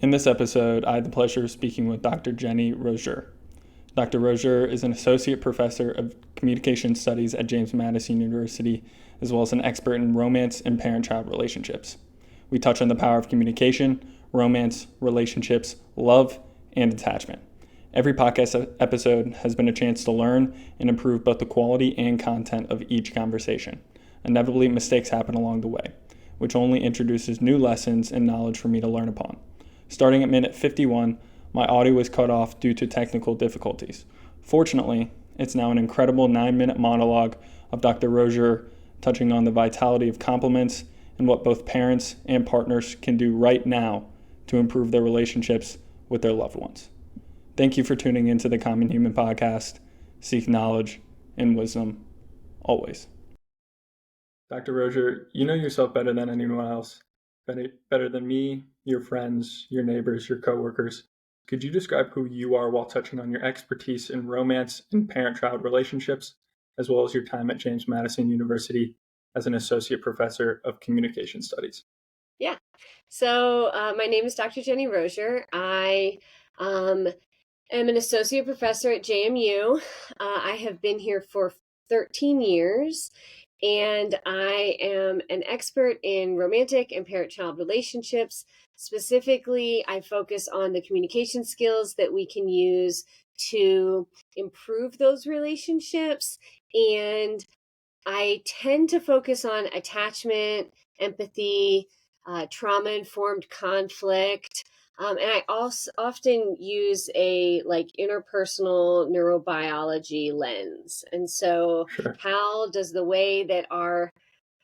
In this episode, I had the pleasure of speaking with Dr. Jennie Rosier. Dr. Rosier is an associate professor of communication studies at James Madison University, as well as an expert in romance and parent-child relationships. We touch on the power of communication, romance, relationships, love, and attachment. Every podcast episode has been a chance to learn and improve both the quality and content of each conversation. Inevitably, mistakes happen along the way, which only introduces new lessons and knowledge for me to learn upon. Starting at minute 51, my audio was cut off due to technical difficulties. Fortunately, it's now an incredible 9-minute monologue of Dr. Rosier touching on the vitality of compliments and what both parents and partners can do right now to improve their relationships with their loved ones. Thank you for tuning into the Common Human Podcast. Seek knowledge and wisdom always. Dr. Rosier, you know yourself better than anyone else. Better than me, your friends, your neighbors, your coworkers. Could you describe who you are while touching on your expertise in romance and parent-child relationships, as well as your time at James Madison University as an associate professor of communication studies? Yeah. So my name is Dr. Jennie Rosier. I am an associate professor at JMU. I have been here for 13 years, and I am an expert in romantic and parent-child relationships. Specifically, I focus on the communication skills that we can use to improve those relationships. And I tend to focus on attachment, empathy, trauma-informed conflict. And I also often use a interpersonal neurobiology lens. And so Sure. how does the way that our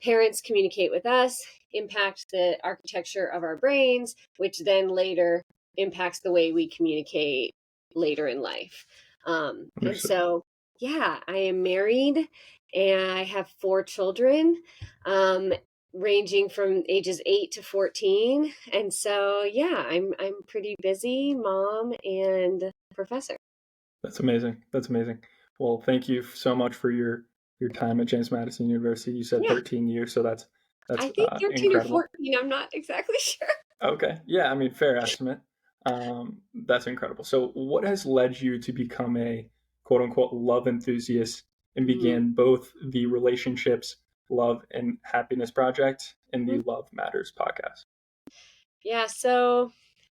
parents communicate with us impact the architecture of our brains, which then later impacts the way we communicate later in life? And Understood. so, yeah, I am married and I have 4 children. Ranging from ages 8 to 14. And so, yeah, I'm pretty busy mom and professor. That's amazing. That's amazing. Well, thank you so much for your time at James Madison University. You said Yeah, 13 years, so that's I think 13 or incredible. 14. I'm not exactly sure. Okay. Yeah, I mean, fair estimate. That's incredible. So, what has led you to become a quote unquote love enthusiast and Mhm. began both the Relationships, Love, and Happiness Project and the Mhm. Love Matters podcast? Yeah, so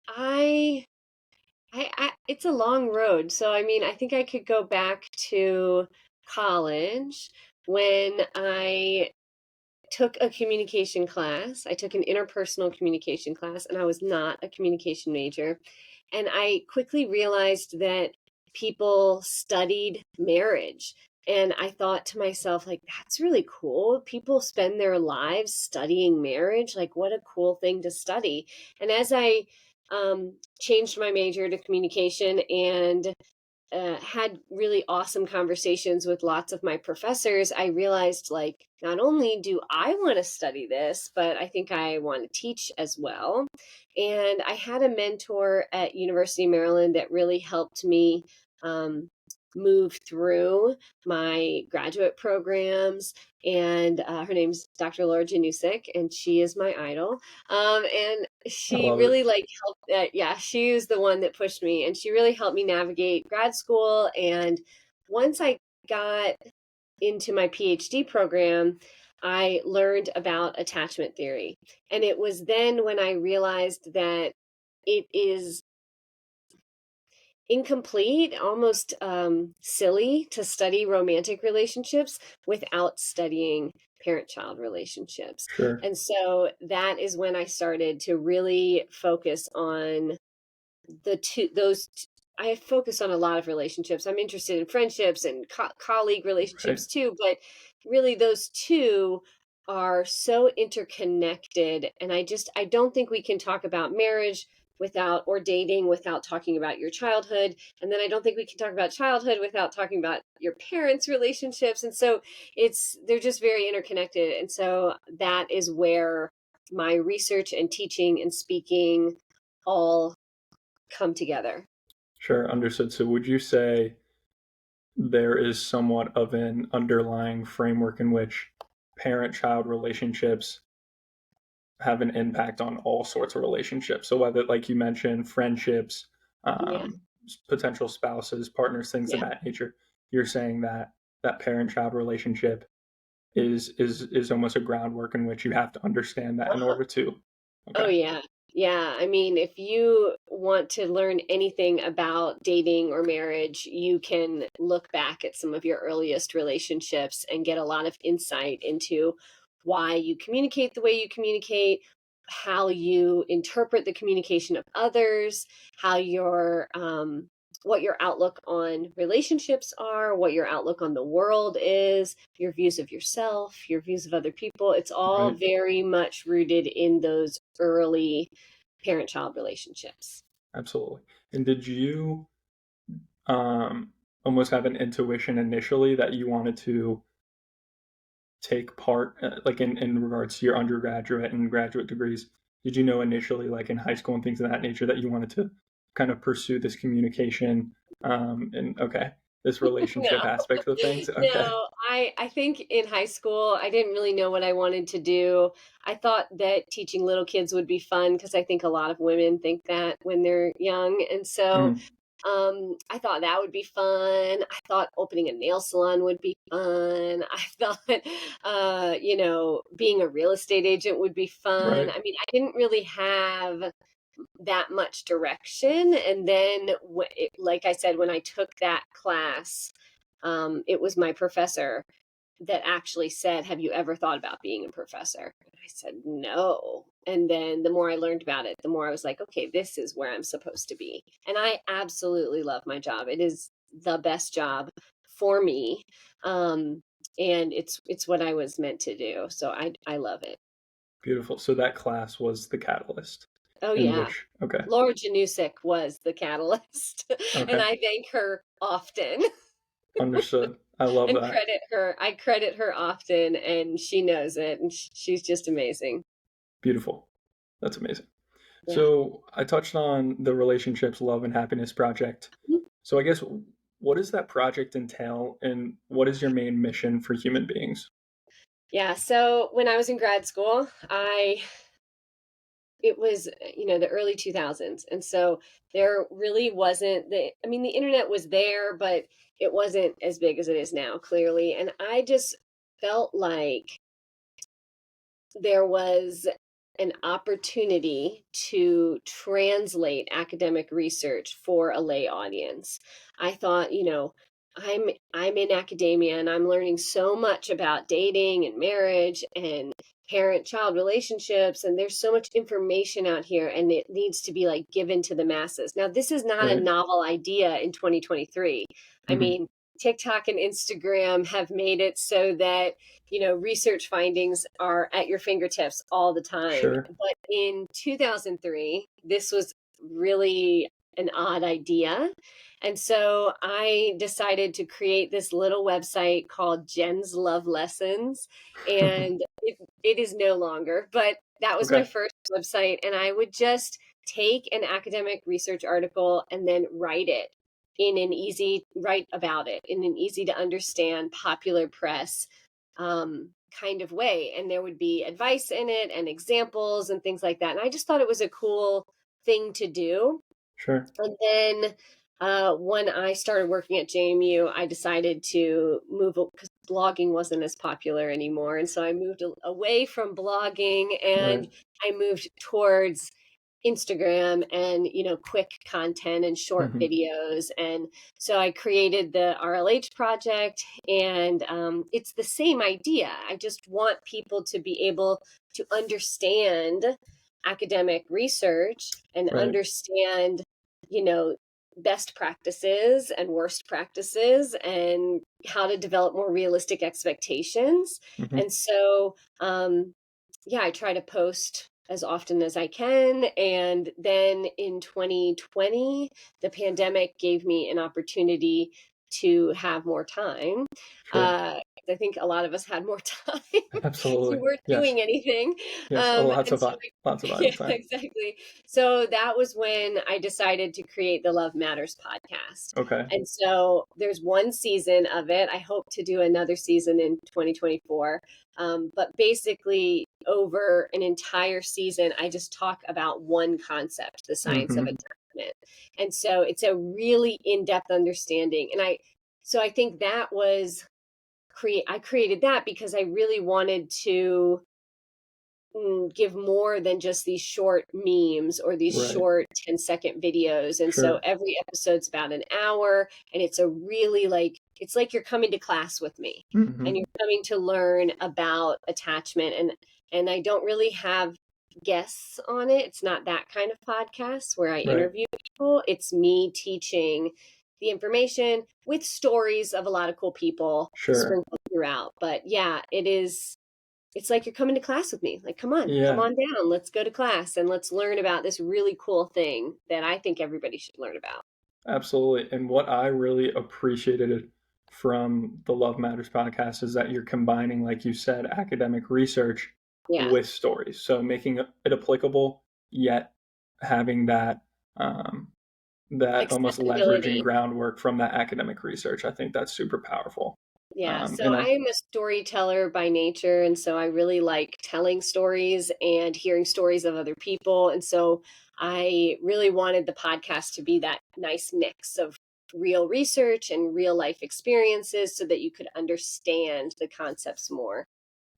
I, it's a long road. So I mean, I think I could go back to college when I took a communication class. I took an interpersonal communication class, and I was not a communication major. And I quickly realized that people studied marriage. And I thought to myself, like, that's really cool. People spend their lives studying marriage. Like, what a cool thing to study. And as I changed my major to communication and had really awesome conversations with lots of my professors, I realized like not only do I want to study this, but I think I want to teach as well. And I had a mentor at University of Maryland that really helped me um, move through my graduate programs. And her name's Dr. Laura Janusik, and she is my idol. And I she love it. really like helped. Yeah, she was the one that pushed me, and she really helped me navigate grad school. And once I got into my PhD program, I learned about attachment theory, and it was then when I realized that it is incomplete, almost silly to study romantic relationships without studying parent-child relationships. Sure. And so that is when I started to really focus on the two those I focus on a lot of relationships. I'm interested in friendships and colleague Right. relationships too, but really those two are so interconnected. And I don't think we can talk about marriage without or dating without talking about your childhood. And then I don't think we can talk about childhood without talking about your parents' relationships. And so they're just very interconnected. And so that is where my research and teaching and speaking all come together. Sure. Understood. So, would you say there is somewhat of an underlying framework in which parent child relationships have an impact on all sorts of relationships. So whether, like you mentioned, friendships, Yeah. potential spouses, partners, things of Yeah. that nature, you're saying that that parent-child relationship is almost a groundwork in which you have to understand that in Uh-huh. order to. Oh, Okay. yeah. Yeah. I mean, if you want to learn anything about dating or marriage, you can look back at some of your earliest relationships and get a lot of insight into why you communicate the way you communicate, how you interpret the communication of others, how what your outlook on relationships are, what your outlook on the world is, your views of yourself, your views of other people. It's all Right. very much rooted in those early parent child relationships. Absolutely. And did you almost have an intuition initially that you wanted to take part, like in regards to your undergraduate and graduate degrees? Did you know initially, like in high school and things of that nature, that you wanted to kind of pursue this communication, and okay, this relationship No. aspect of things? Okay. No, I think in high school, I didn't really know what I wanted to do. I thought that teaching little kids would be fun because I think a lot of women think that when they're young. And so Mhm. I thought that would be fun. I thought opening a nail salon would be fun. I thought, being a real estate agent would be fun. Right. I mean, I didn't really have that much direction. And then, like I said, when I took that class, it was my professor that actually said, "Have you ever thought about being a professor?" And I said, "No." And then the more I learned about it, the more I was like, okay, this is where I'm supposed to be. And I absolutely love my job. It is the best job for me. Um, and it's what I was meant to do. So I love it. Beautiful. So that class was the catalyst Oh in yeah. which. Okay. Laura Janusik was the catalyst, and Okay. I thank her often Understood. I love and that. credit her. I credit her often, and she knows it, and she's just amazing. Beautiful. That's amazing. Yeah. So I touched on the Relationships, Love, and Happiness project. So I guess, what does that project entail, and what is your main mission for human beings? Yeah. So when I was in grad school, it was, the early 2000s. And so there really wasn't I mean, the internet was there, but it wasn't as big as it is now, clearly. And I just felt like there was an opportunity to translate academic research for a lay audience. I thought, I'm in academia and I'm learning so much about dating and marriage and parent-child relationships, and there's so much information out here and it needs to be like given to the masses. Now, this is not a Right. novel idea in 2023. I Hmm. mean, TikTok and Instagram have made it so that research findings are at your fingertips all the time. Sure. But in 2003, this was really an odd idea. And so I decided to create this little website called Jen's Love Lessons. And it is no longer, but that was my Okay. first website. And I would just take an academic research article and then write about it in an easy to understand, popular press kind of way. And there would be advice in it and examples and things like that. And I just thought it was a cool thing to do. Sure. And then when I started working at JMU, I decided to move because blogging wasn't as popular anymore. And so I moved away from blogging and Right. I moved towards Instagram and quick content and short Hmm. videos. And so I created the RLH project, and it's the same idea. I just want people to be able to understand academic research and Right. understand you know best practices and worst practices and how to develop more realistic expectations. Hmm. And so yeah, I try to post as often as I can. And then in 2020, the pandemic gave me an opportunity to have more time. Sure. I think a lot of us had more time. So we Absolutely. weren't Yes. doing anything. Yes. Lots And of so, lots of idle yeah, time. exactly. So that was when I decided to create the Love Matters podcast. Okay. And so there's one season of it. I hope to do another season in 2024. But basically, over an entire season, I just talk about one concept, the science of Mm-hmm. attachment. And so it's a really in-depth understanding. So I think that was I created that because I really wanted to give more than just these short memes or these Right. short 10-second videos. And so Sure. every episode's about an hour, and it's a really it's like you're coming to class with me and Mm-hmm. you're coming to learn about attachment. And I don't really have guests on it. It's not that kind of podcast where I Right. interview people. It's me teaching the information with stories of a lot of cool people Sure. sprinkled throughout. But yeah, it's like you're coming to class with me. Like, come Yeah. on down. Let's go to class and let's learn about this really cool thing that I think everybody should learn about. Absolutely. And what I really appreciated from the Love Matters podcast is that you're combining, like you said, academic research Yeah. with stories. So making it applicable, yet having that almost leveraging Accessibility. groundwork from that academic research. I think that's super powerful. Yeah. So And I am a storyteller by nature. And so I really like telling stories and hearing stories of other people. And so I really wanted the podcast to be that nice mix of real research and real life experiences so that you could understand the concepts more.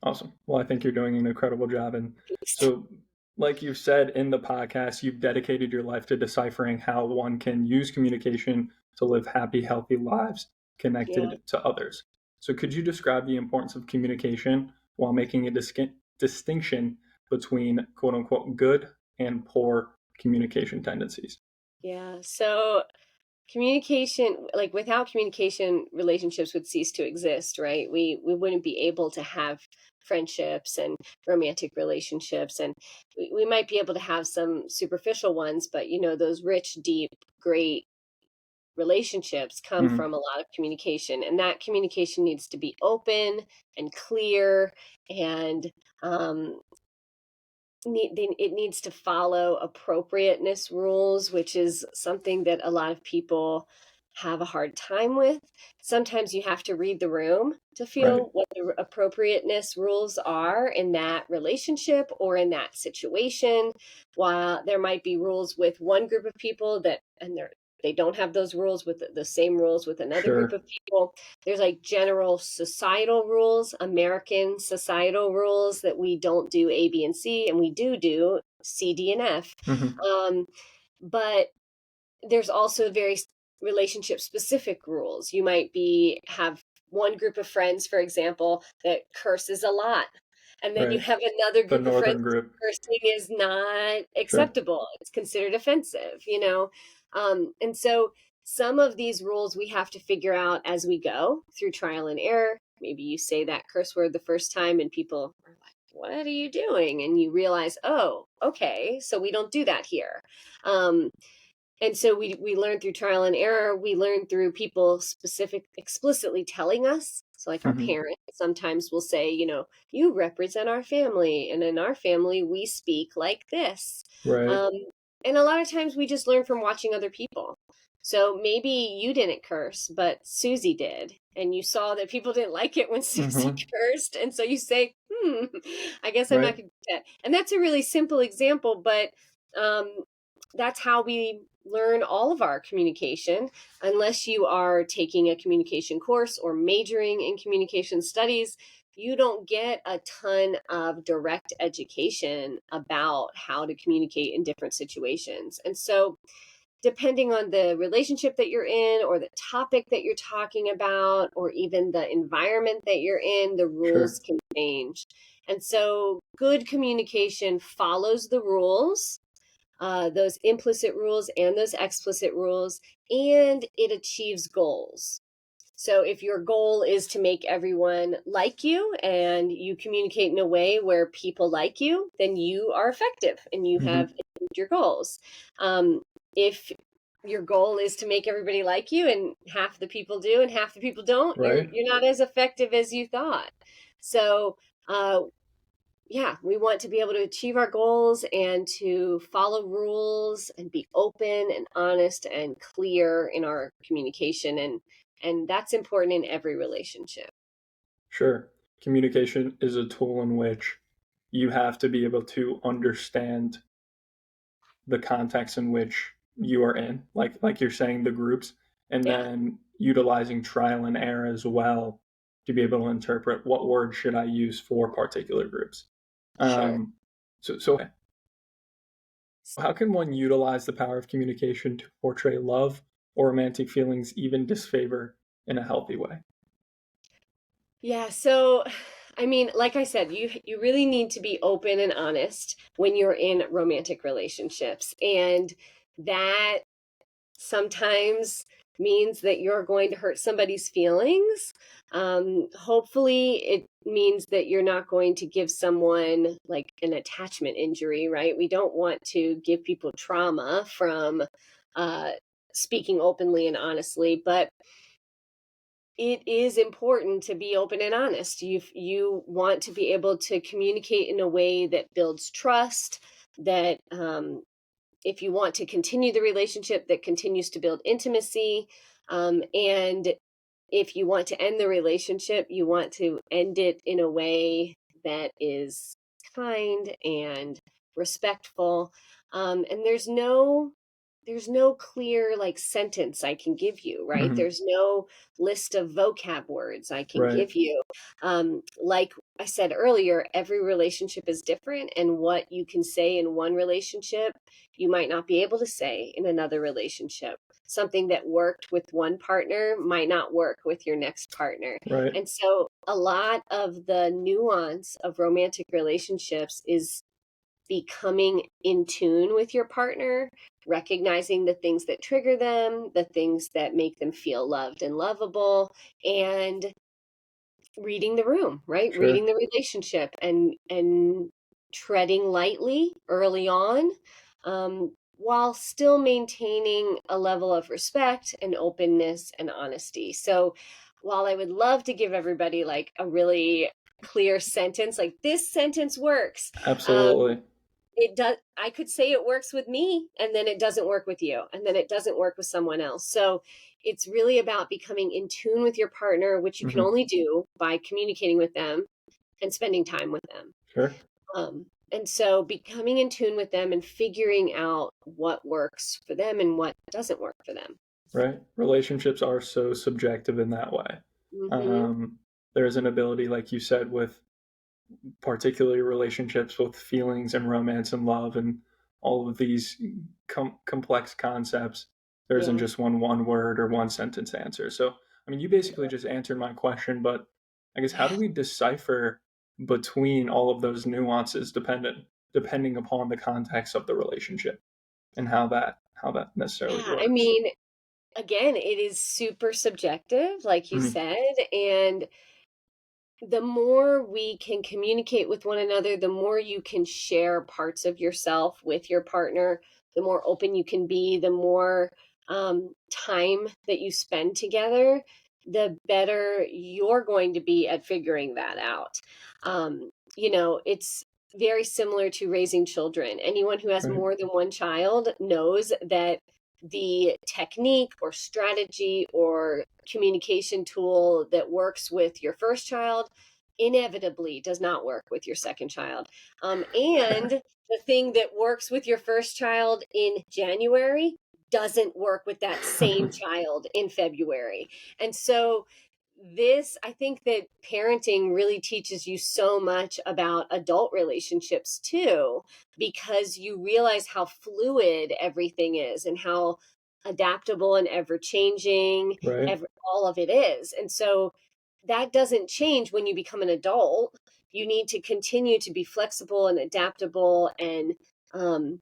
awesome. Well, I think you're doing an incredible job. And so, like you said in the podcast, you've dedicated your life to deciphering how one can use communication to live happy, healthy lives Yeah. connected to others. So, could you describe the importance of communication while making a distinction between quote unquote good and poor communication tendencies? Yeah. So communication, like without communication, relationships would cease to exist, right? We wouldn't be able to have friendships and romantic relationships, and we might be able to have some superficial ones, but those rich, deep, great relationships come Mm-hmm. from a lot of communication, and that communication needs to be open and clear, and um, it needs to follow appropriateness rules, which is something that a lot of people have a hard time with. Sometimes you have to read the room to Right. feel what the appropriateness rules are in that relationship or in that situation. While there might be rules with one group of people they don't have those rules with the same rules with another group Sure. of people. There's like general societal rules, American societal rules, that we don't do A, B, and C, and we do C, D, and F. Mm-hmm. But there's also very relationship specific rules. You might have one group of friends, for example, that curses a lot. And then you Right. have another The group of friends northern group. cursing is not Sure. acceptable. It's considered offensive. And so some of these rules we have to figure out as we go through trial and error. Maybe you say that curse word the first time and people are like, what are you doing? And you realize, oh, okay, so we don't do that here. And so we learn through trial and error. We learn through people explicitly telling us. So like our Mm-hmm. parents sometimes will say, you represent our family, and in our family we speak like this. Right. Um, and a lot of times we just learn from watching other people. So maybe you didn't curse, but Susie did, and you saw that people didn't like it when Susie Mm-hmm. cursed, and so you say, I guess I'm not Right. going to do that. And that's a really simple example, but um, that's how we learn all of our communication. Unless you are taking a communication course or majoring in communication studies, you don't get a ton of direct education about how to communicate in different situations. And so depending on the relationship that you're in or the topic that you're talking about or even the environment that you're in, the rules Sure. can change. And so good communication follows the rules, those implicit rules and those explicit rules, and it achieves goals. So if your goal is to make everyone like you and you communicate in a way where people like you, then you are effective and you have Mm-hmm. achieved your goals. If your goal is to make everybody like you, and half the people do and half the people don't, Right. you're not as effective as you thought. So yeah, we want to be able to achieve our goals and to follow rules and be open and honest and clear in our communication, and that's important in every relationship. Sure. Communication is a tool in which you have to be able to understand the context in which you are in, like you're saying, the groups, and Yeah, then utilizing trial and error as well to be able to interpret what words should I use for particular groups. sure. Um, so how can one utilize the power of communication to portray love or romantic feelings, even disfavor, in a healthy way? Yeah, so I mean, like I said, you really need to be open and honest when you're in romantic relationships. And that sometimes means that you're going to hurt somebody's feelings. Hopefully, it means that you're not going to give someone like an attachment injury, right? We don't want to give people trauma from uh, speaking openly and honestly, but it is important to be open and honest. You want to be able to communicate in a way that builds trust, that if you want to continue the relationship, that continues to build intimacy. And if you want to end the relationship, you want to end it in a way that is kind and respectful. And there's no clear like sentence I can give you, right? Hmm. There's no list of vocab words I can Right. give you. Like I said earlier, every relationship is different, and what you can say in one relationship, you might not be able to say in another relationship. Something that worked with one partner might not work with your next partner. Right. And so a lot of the nuance of romantic relationships is becoming in tune with your partner, recognizing the things that trigger them, the things that make them feel loved and lovable, and reading the room, right? Sure. Reading the relationship and treading lightly early on, while still maintaining a level of respect and openness and honesty. So while I would love to give everybody like a really clear sentence, like this sentence works, um, Absolutely. it does. I could say it works with me, and then it doesn't work with you, and then it doesn't work with someone else. So it's really about becoming in tune with your partner, which you can Hmm. only do by communicating with them and spending time with them. Sure. And so becoming in tune with them and figuring out what works for them and what doesn't work for them. Right. Relationships are so subjective in that way. Hmm. Um, there's an ability, like you said, with particularly relationships with feelings and romance and love and all of these complex concepts. There isn't Yeah. just one word or one sentence answer. So, I mean, you basically just answered my question, but I guess how Yeah. do we decipher between all of those nuances depending upon the context of the relationship and how that necessarily Yeah. I works? mean, again, it is super subjective, like you Mhm. said, and the more we can communicate with one another, the more you can share parts of yourself with your partner, the more open you can be, the more time that you spend together, the better you're going to be at figuring that out. It's very similar to raising children. Anyone who has Right. more than one child knows that the technique or strategy or communication tool that works with your first child inevitably does not work with your second child. And the thing that works with your first child in January doesn't work with that same child in February. And so I think that parenting really teaches you so much about adult relationships too, because you realize how fluid everything is and how adaptable and ever changing Right. all of it is. And so that doesn't change when you become an adult. You need to continue to be flexible and adaptable um,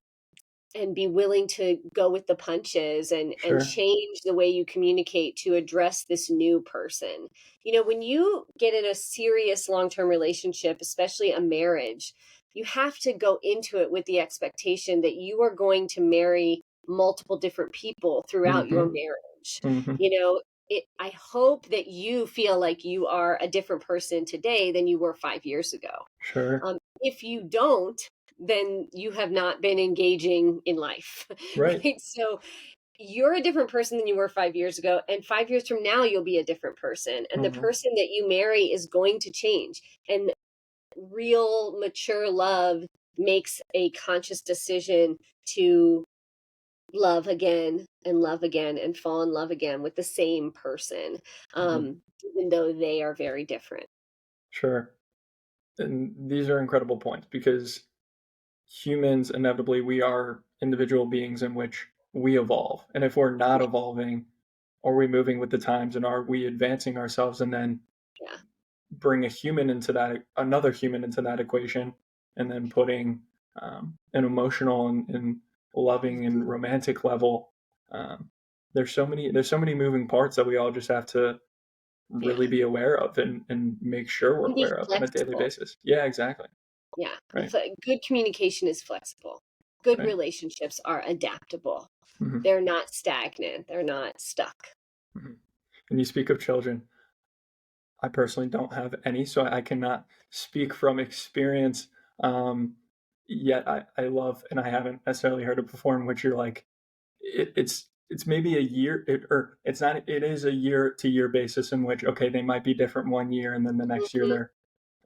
and be willing to go with the punches and Sure. change the way you communicate to address this new person. When you get in a serious long-term relationship, especially a marriage, you have to go into it with the expectation that you are going to marry multiple different people throughout your Mm-hmm. marriage. Mm-hmm. You know, I hope that you feel like you are a different person today than you were 5 years ago. Sure. If you don't, then you have not been engaging in life, Right. right? So you're a different person than you were 5 years ago, and 5 years from now, you'll be a different person. And the Mm-hmm. person that you marry is going to change. And real mature love makes a conscious decision to love again and fall in love again with the same person, Mm-hmm. even though they are very different. Sure. And these are incredible points because humans, inevitably, we are individual beings in which we evolve. And if we're not evolving, are we moving with the times and are we advancing ourselves and then Yeah. bring a human into that, another human into that equation, and then putting an emotional and loving and Mhm. romantic level. Um, there's so many moving parts that we all just have to really Yeah. be aware of and make sure we're And be aware of on a daily flexible. basis. Yeah, exactly. Yeah. Right. Good communication is flexible. Good Right. relationships are adaptable. Mm-hmm. They're not stagnant. They're not stuck. Mm-hmm. And you speak of children. I personally don't have any, so I cannot speak from experience. Um, Yet I love, and I haven't necessarily heard it before, in which you're like, it's maybe a year, or it's not. It is a year to year basis in which, okay, they might be different one year, and then the next year Mhm. they're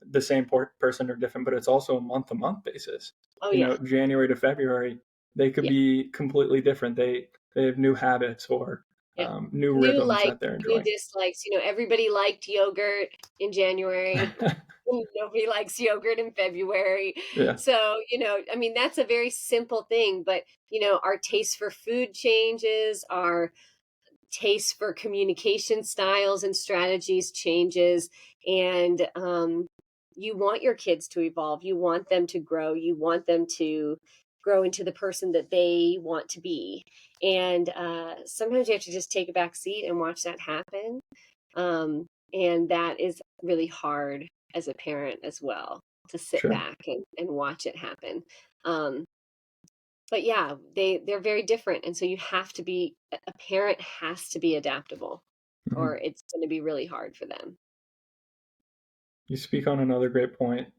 the same person or different, but it's also a month to month basis. Oh, yeah. January to February, they could Yeah. be completely different. They have new habits or Yeah. new New rhythms likes, that they're new enjoying. dislikes. Everybody liked yogurt in January. Nobody likes yogurt in February. Yeah, So, I mean, that's a very simple thing, but, our taste for food changes, our taste for communication styles and strategies changes. And you want your kids to evolve. You want them to grow. You want them to grow into the person that they want to be. And sometimes you have to just take a back seat and watch that happen. And that is really hard as a parent as well, to sit sure. back and watch it happen. Um, but yeah, they're very different, and so you have to be a parent has to be adaptable, or Mhm. it's going to be really hard for them. You speak on another great point,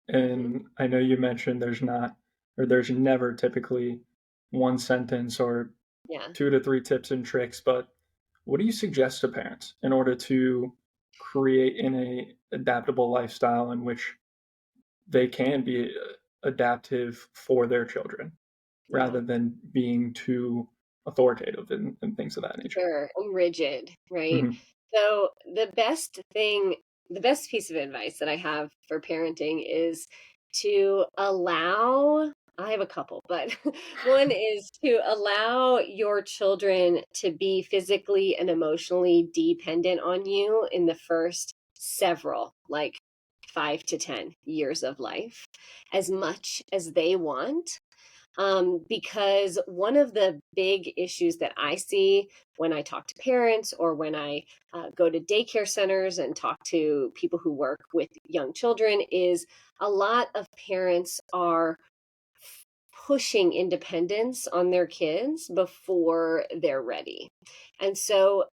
Hmm. and I know you mentioned there's not, or there's never typically one sentence or Yeah. 2 to 3 tips and tricks, but what do you suggest to parents in order to create in a adaptable lifestyle in which they can be adaptive for their children Yeah. rather than being too authoritative and things of that nature? Sure. I'm rigid, right? Hmm. So the best piece of advice that I have for parenting is to allow, I have a couple, but one is to allow your children to be physically and emotionally dependent on you in the first several, like 5 to 10 years of life, as much as they want, because one of the big issues that I see when I talk to parents or when I go to daycare centers and talk to people who work with young children is a lot of parents are pushing independence on their kids before they're ready. And so,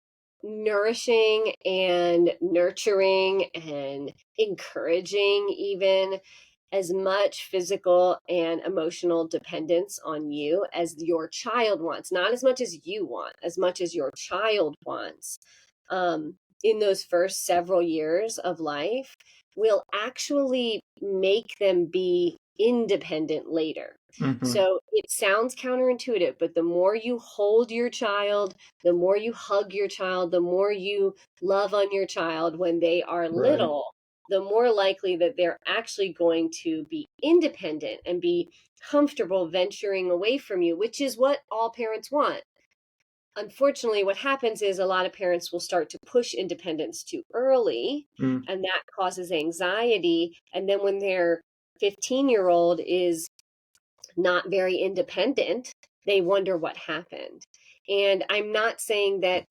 nourishing and nurturing and encouraging even as much physical and emotional dependence on you as your child wants, not as much as you want, as much as your child wants, in those first several years of life will actually make them be independent later. Hmm. So it sounds counterintuitive, but the more you hold your child, the more you hug your child, the more you love on your child when they are Right. little, the more likely that they're actually going to be independent and be comfortable venturing away from you, which is what all parents want. Unfortunately, what happens is a lot of parents will start to push independence too early, Mm. and that causes anxiety. And then when their 15-year-old is not very independent, they wonder what happened. And I'm not saying that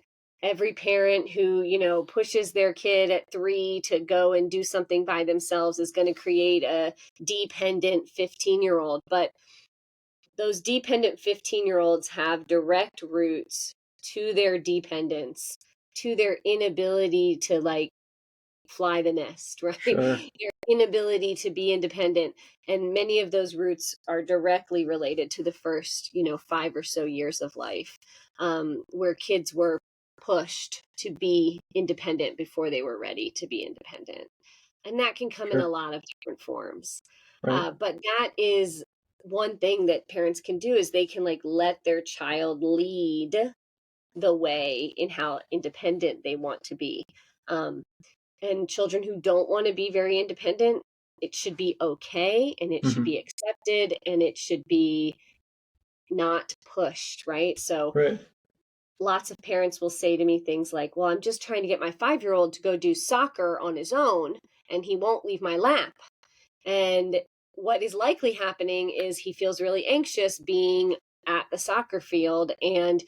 every parent who, pushes their kid at 3 to go and do something by themselves is going to create a dependent 15-year-old, but those dependent 15-year-olds have direct roots to their dependence, to their inability to like fly the nest, right? Sure. Their inability to be independent. And many of those roots are directly related to the first, 5 or so years of life, where kids were pushed to be independent before they were ready to be independent. And that can come in a Sure. lot of different forms. Right. But that is one thing that parents can do, is they can like let their child lead the way in how independent they want to be. Um, and children who don't want to be very independent, it should be okay, and it should Hmm. be accepted, and it should be not pushed, right? So Right. lots of parents will say to me things like, well, I'm just trying to get my 5-year-old to go do soccer on his own, and he won't leave my lap. And what is likely happening is he feels really anxious being at the soccer field. And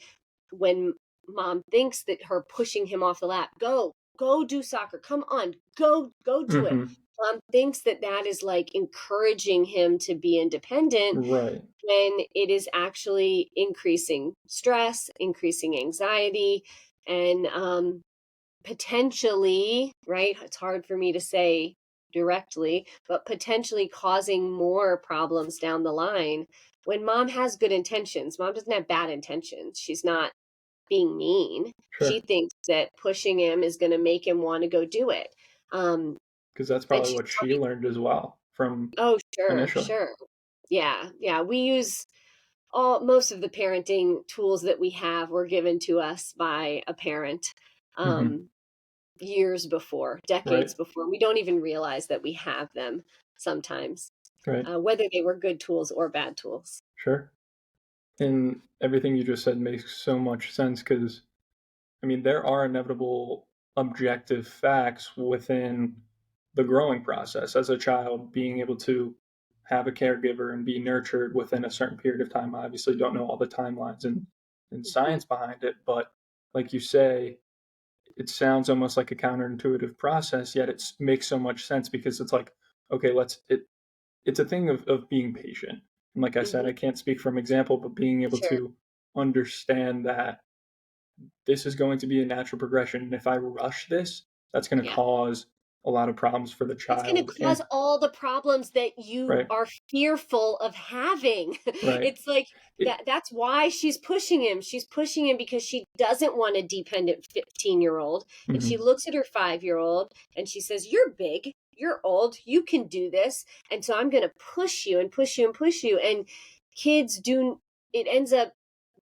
when mom thinks that her pushing him off the lap, go do soccer, come on, go do it. Hmm. Mom thinks that that is like encouraging him to be independent, Right. when it is actually increasing stress, increasing anxiety, and potentially, right? It's hard for me to say directly, but potentially causing more problems down the line. When mom has good intentions, mom doesn't have bad intentions. She's not being mean. She Sure. thinks that pushing him is going to make him want to go do it. Um, Because that's and probably she's what she probably, learned as well from oh, sure, initially. sure. Yeah, yeah. We use most of the parenting tools that we have were given to us by a parent, Hmm. um, years before, Right. decades before. We don't even realize that we have them sometimes, Right. whether they were good tools or bad tools. Sure. And everything you just said makes so much sense because, I mean, there are inevitable objective facts within the growing process as a child, being able to have a caregiver and be nurtured within a certain period of time. I obviously don't know all the timelines and Mhm. science behind it, but like you say, it sounds almost like a counterintuitive process, yet it makes so much sense because it's like, okay, it's a thing of being patient. And like I said, Mhm. I can't speak from example, but being able Sure. to understand that this is going to be a natural progression. And if I rush this, that's going to Yeah. cause a lot of problems for the It's going to child. cause And all the problems that you right, are fearful of having. right. It's like It, that's why she's pushing him. She's pushing him because she doesn't want a dependent 15-year-old. And she mhm, looks at her 5-year-old and she says, "You're big, you're old, you can do this. And so I'm going to push you and push you and push you." And kids do, it ends up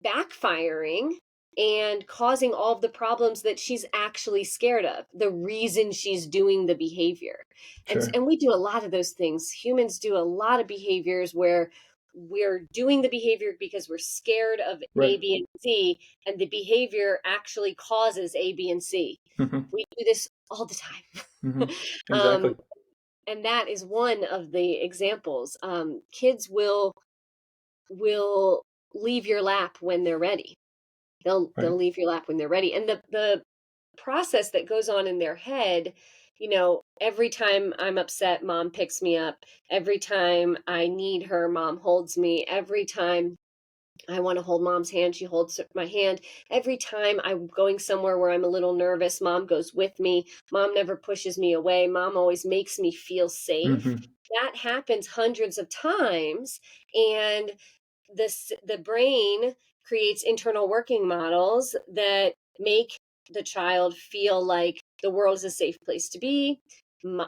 backfiring and causing all of the problems that she's actually scared of, the reason she's doing the behavior. and sure. and we do a lot of those things. Humans do a lot of behaviors where we're doing the behavior because we're scared of Right. A, B, and C, and the behavior actually causes A, B, and C. Hmm. We do this all the time. Hmm. um, Exactly. and that is one of the examples. Kids will leave your lap when they're ready. They'll Right. leave your lap when they're ready. And the process that goes on in their head, every time I'm upset, mom picks me up. Every time I need her, mom holds me. Every time I want to hold mom's hand, she holds my hand. Every time I'm going somewhere where I'm a little nervous, mom goes with me. Mom never pushes me away. Mom always makes me feel safe. Hmm. That happens hundreds of times. And the brain creates internal working models that make the child feel like the world is a safe place to be.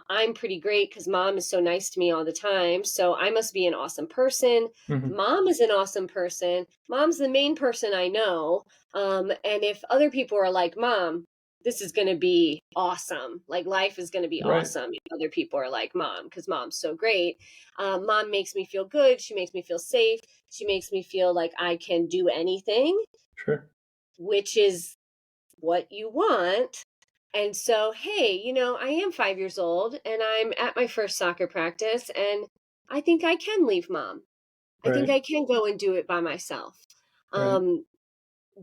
I'm pretty great because mom is so nice to me all the time, so I must be an awesome person. Hmm. Mom is an awesome person. Mom's the main person I know. And if other people are like mom, this is going to be awesome. Like life is going to be Right. awesome if other people are like mom, because mom's so great. Mom makes me feel good. She makes me feel safe. She makes me feel like I can do anything, Sure. which is what you want. And so, hey, I am 5 years old and I'm at my first soccer practice, and I think I can leave mom. I think Right. I can go and do it by myself. Right. Um,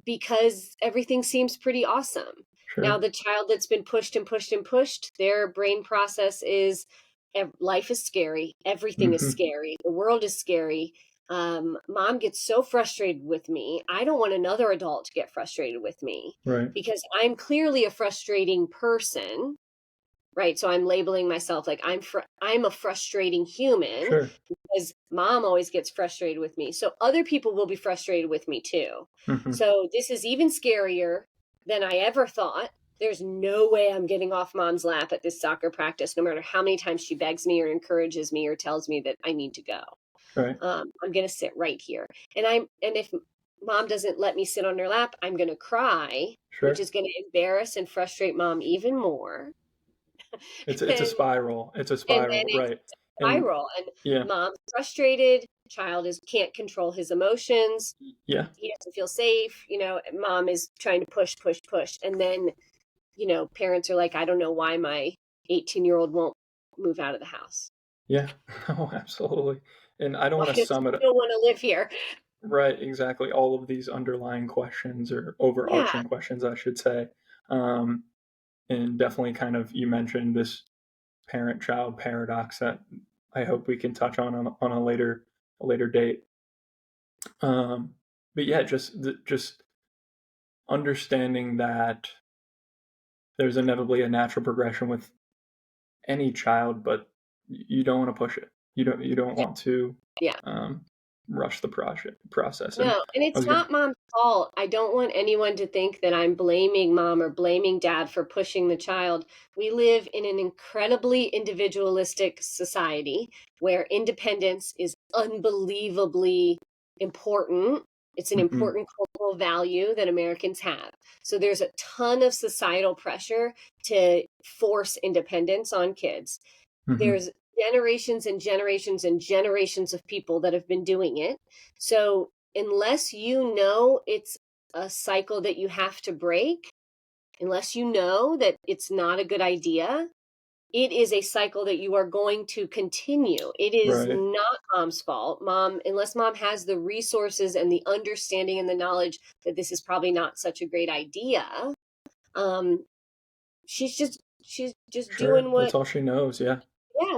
because everything seems pretty awesome. Now, Sure. the child that's been pushed and pushed and pushed, their brain process is life is scary. Everything is Hmm. scary. The world is scary. Mom gets so frustrated with me. I don't want another adult to get frustrated with me Right. because I'm clearly a frustrating person, right? So I'm labeling myself like I'm a frustrating human Sure. because mom always gets frustrated with me. So other people will be frustrated with me too. Hmm. So this is even scarier than I ever thought. There's no way I'm getting off mom's lap at this soccer practice, no matter how many times she begs me or encourages me or tells me that I need to go. Right. I'm going to sit right here. And if mom doesn't let me sit on her lap, I'm going to cry, which Sure. is going to embarrass and frustrate mom even more. It's a and, spiral. It's a and then spiral, it's right? And spiral. And yeah, mom's frustrated. Child is can't control his emotions. yeah, He doesn't feel safe. Mom is trying to push, push, push. And then, parents are like, I don't know why my 18-year-old won't move out of the house. yeah. Oh, absolutely. And I don't Why want to does sum he it up. still want to live here? Right, exactly. All of these underlying questions or Yeah. overarching questions, I should say. Um, and definitely kind of you mentioned this parent-child paradox that I hope we can touch on a later date. But yeah, just understanding that there's inevitably a natural progression with any child, but you don't want to push it. You don't Yeah. want to Yeah. um, rush the process. And No, and I it's was gonna, not mom's fault. I don't want anyone to think that I'm blaming mom or blaming dad for pushing the child. We live in an incredibly individualistic society where independence is unbelievably important. It's an mhm, important cultural value that Americans have. So there's a ton of societal pressure to force independence on kids. mhm, There's generations and generations and generations of people that have been doing it. So unless you know it's a cycle that you have to break, unless you know that it's not a good idea, it is a cycle that you are going to continue. It is right, not mom's fault. Unless mom has the resources and the understanding and the knowledge that this is probably not such a great idea, um, she's just sure. doing That's all she knows. Yeah,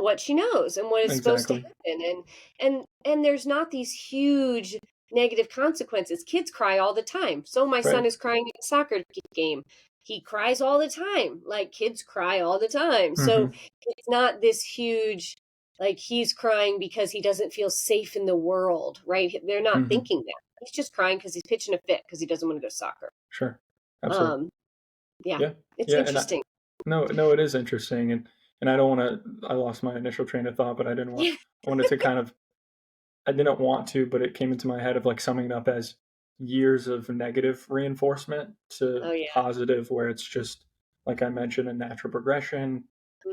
what she knows and what is supposed to exactly. happen. And there's not these huge negative consequences. Kids cry all the time. So my son Right. is crying at a soccer game. He cries all the time. Like kids cry all the time. So Hmm. it's not this huge, like he's crying because he doesn't feel safe in the world, right? They're not Hmm. thinking that. He's just crying because he's pitching a fit because he doesn't want to go to soccer. Sure. Absolutely. Um, yeah, Yeah. it's Yeah. And interesting. no, no, it is interesting. And I don't want to. I lost my initial train of thought, but I didn't want. Yeah. I wanted to kind of. I didn't want to, but it came into my head of like summing it up as years of negative reinforcement to Oh yeah. positive, where it's just like I mentioned, a natural progression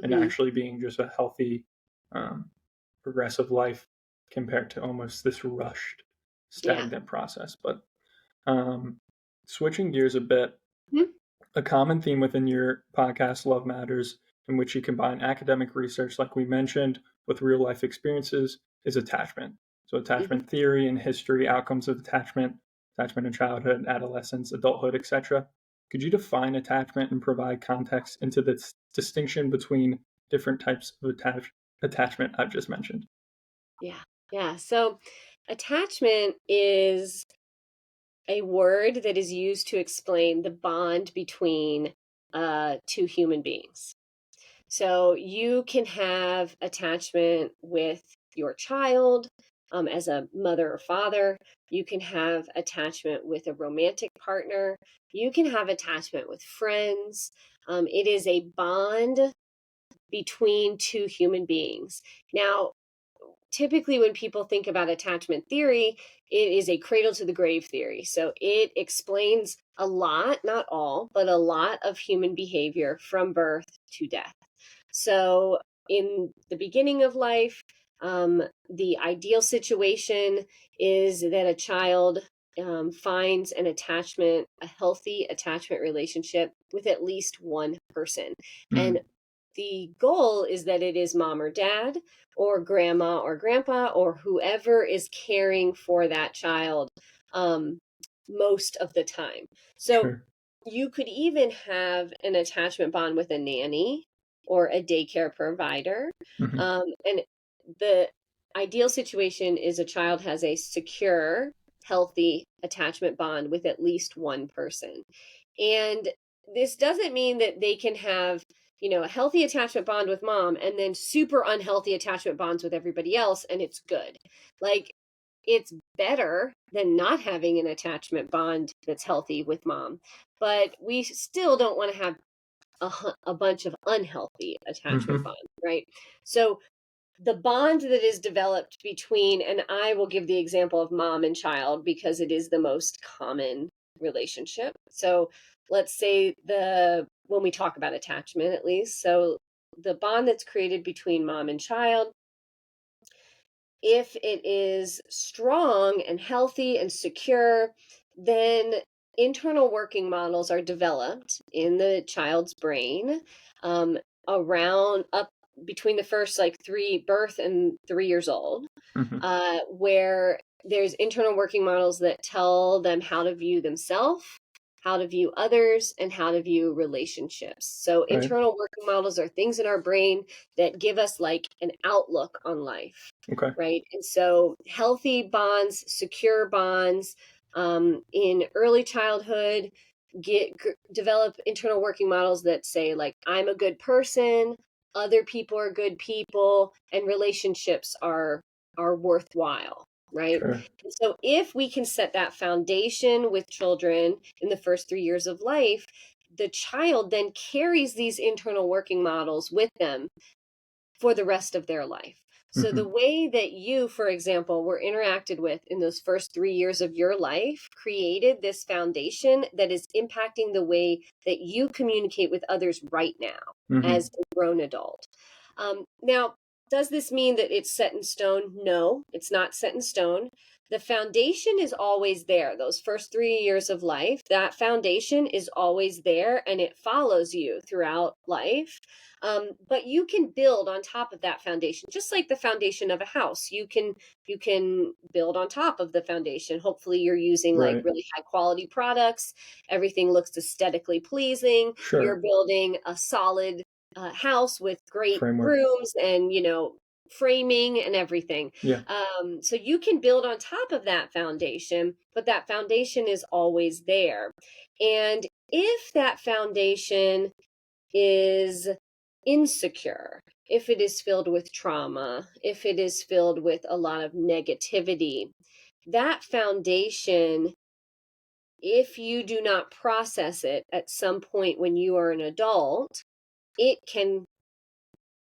and Hmm. actually being just a healthy, um, progressive life compared to almost this rushed, Yeah. stagnant process. But um, switching gears a bit, Mhm. a common theme within your podcast, Love Matters, in which you combine academic research, like we mentioned, with real life experiences, is attachment. So, Mhm. attachment theory and history, outcomes of attachment in childhood, adolescence, adulthood, etc. Could you define attachment and provide context into the distinction between different types of attachment I've just mentioned? Yeah. Yeah. So attachment is a word that is used to explain the bond between two human beings. So you can have attachment with your child as a mother or father. You can have attachment with a romantic partner. You can have attachment with friends. It is a bond between two human beings. Now, typically when people think about attachment theory, it is a cradle to the grave theory. So it explains a lot, not all, but a lot of human behavior from birth to death. So in the beginning of life, the ideal situation is that a child finds an attachment, a healthy attachment relationship with at least one person. And Mm, the goal is that it is mom or dad or grandma or grandpa or whoever is caring for that child um, most of the time. So sure. you could even have an attachment bond with a nanny or a daycare provider. Hmm. And the ideal situation is a child has a secure, healthy attachment bond with at least one person. And this doesn't mean that they can have, a healthy attachment bond with mom and then super unhealthy attachment bonds with everybody else and it's good. Like, it's better than not having an attachment bond that's healthy with mom, but we still don't want to have a bunch of unhealthy attachment Mm-hmm. bonds, right? So the bond that is developed between, and I will give the example of mom and child because it is the most common relationship. So let's say when we talk about attachment, at least, so the bond that's created between mom and child, if it is strong and healthy and secure, then internal working models are developed in the child's brain, um, around up between the first like birth and 3 years old, Mm-hmm. where there's internal working models that tell them how to view themselves, how to view others, and how to view relationships. So Right. internal working models are things in our brain that give us like an outlook on life, Okay. right? And so healthy bonds, secure bonds, in early childhood, develop internal working models that say like, I'm a good person, other people are good people, and relationships are worthwhile, right? Sure. And so if we can set that foundation with children in the first 3 years of life, the child then carries these internal working models with them for the rest of their life. So Mm-hmm. the way that you, for example, were interacted with in those first 3 years of your life created this foundation that is impacting the way that you communicate with others right now Mm-hmm. as a grown adult. Now, does this mean that it's set in stone? No, it's not set in stone. The foundation is always there. Those first 3 years of life, that foundation is always there and it follows you throughout life. But you can build on top of that foundation, just like the foundation of a house. You can build on top of the foundation. Hopefully, you're using like Right. really high quality products. Everything looks aesthetically pleasing. You're Sure. building a solid house with great Framework. rooms and framing and everything. Yeah. So you can build on top of that foundation, but that foundation is always there. And if that foundation is insecure, if it is filled with trauma, if it is filled with a lot of negativity, that foundation, if you do not process it at some point when you are an adult, it can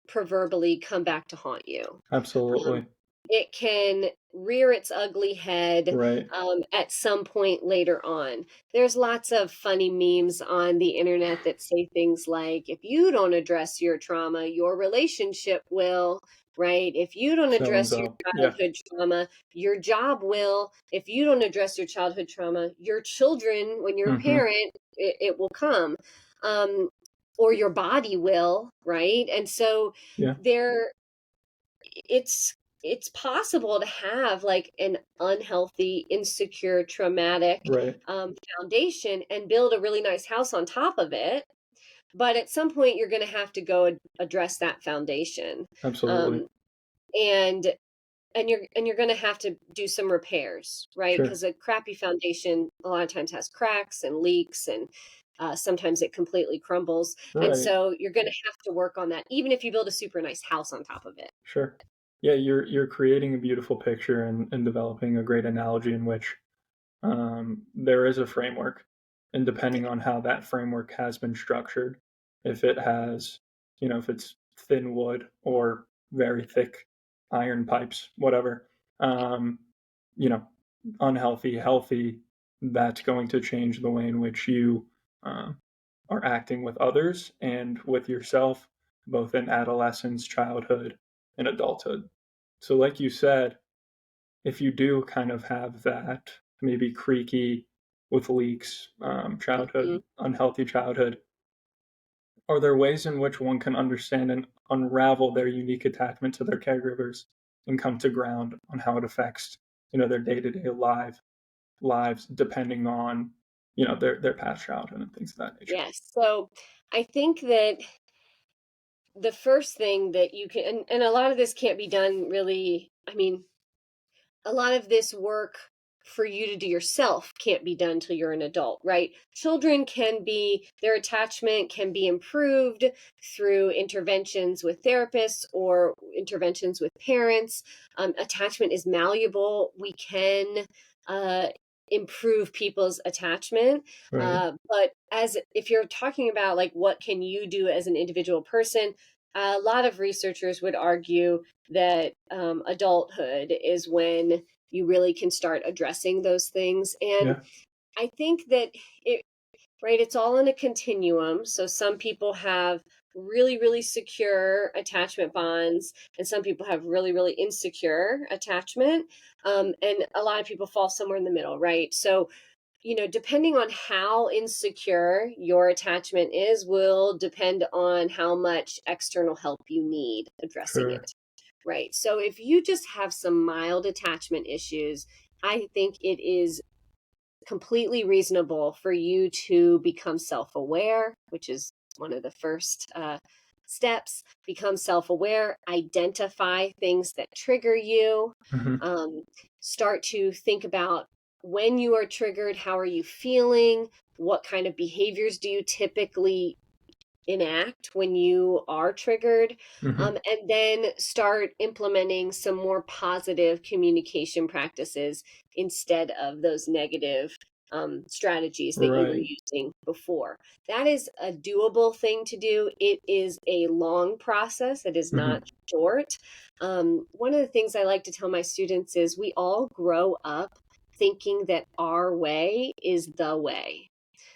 proverbially come back to haunt you. Um, Absolutely. it can rear its ugly head, Right. at some point later on. There's lots of funny memes on the internet that say things like, if you don't address your trauma, your relationship will, right? If you don't So and address your so. Yeah. childhood trauma, your job will. If you don't address your childhood trauma, your children, when you're a Mm-hmm. parent, it will come. Um, or your body will, right? And so Yeah. there it's it's possible to have like an unhealthy, insecure, traumatic, Right. foundation and build a really nice house on top of it. But at some point, you're going to have to go address that foundation, Absolutely. um, and and you're going to have to do some repairs, right? Sure. Because a crappy foundation a lot of times has cracks and leaks, and sometimes it completely crumbles. And Right. so you're going to have to work on that, even if you build a super nice house on top of it. Sure. Yeah, you're creating a beautiful picture and developing a great analogy in which there is a framework, and depending on how that framework has been structured, if it has, if it's thin wood or very thick iron pipes, whatever, um, you know, unhealthy, healthy, that's going to change the way in which you uh, are acting with others and with yourself, both in adolescence, childhood, and adulthood. So, like you said, if you do kind of have that maybe creaky with leaks, Mhm. childhood, unhealthy childhood, are there ways in which one can understand and unravel their unique attachment to their caregivers and come to ground on how it affects, their day-to-day lives depending on, their past childhood and things of that nature? Yes. So I think that the first thing that you can, and a lot of this can't be done really I mean, a lot of this work for you to do yourself can't be done till you're an adult, right? Children can be, their attachment can be improved through interventions with therapists or interventions with parents. Attachment is malleable. We can uh, improve people's attachment. Right. But as if you're talking about like what can you do as an individual person, a lot of researchers would argue that adulthood is when you really can start addressing those things. And Yeah. I think that it, right, it's all in a continuum. So some people have really, really secure attachment bonds, and some people have really, really insecure attachment. And a lot of people fall somewhere in the middle, right? So, depending on how insecure your attachment is, will depend on how much external help you need addressing Sure. it. Right. So if you just have some mild attachment issues, I think it is completely reasonable for you to become self aware, which is one of the first steps. Become self aware, identify things that trigger you, Hmm. um, start to think about when you are triggered, how are you feeling? What kind of behaviors do you typically enact when you are triggered, Hmm. and then start implementing some more positive communication practices instead of those negative strategies that you were Right. using before. That is a doable thing to do. It is a long process, it is Hmm. not short. One of the things I like to tell my students is we all grow up thinking that our way is the way.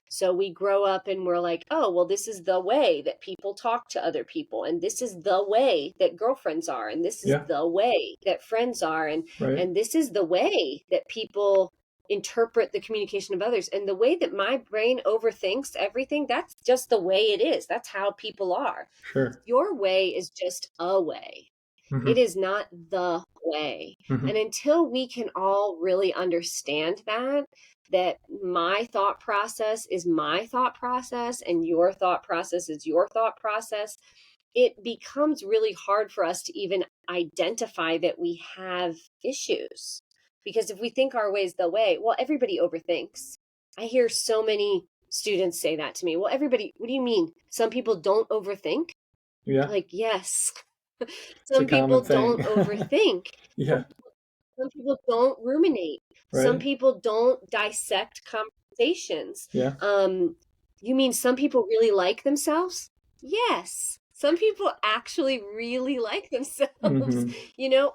So we grow up and we're like, oh, well, this is the way that people talk to other people. And this is the way that girlfriends are. And this is Yeah. the way that friends are. Right. And this is the way that people interpret the communication of others. And the way that my brain overthinks everything, that's just the way it is. That's how people are. Sure. Your way is just a way. It Hmm. is not the way. And Hmm. until we can all really understand that my thought process is my thought process and your thought process is your thought process, it becomes really hard for us to even identify that we have issues. Because if we think our way is the way, well, everybody overthinks. I hear so many students say that to me. Well, everybody, what do you mean? Some people don't overthink? Yeah. Like, yes. It's a Some common people don't thing. overthink. Yeah. Some people don't ruminate. Some Right. people don't dissect conversations. Yeah. Um, you mean some people really like themselves? Yes. Some people actually really like themselves, Hmm.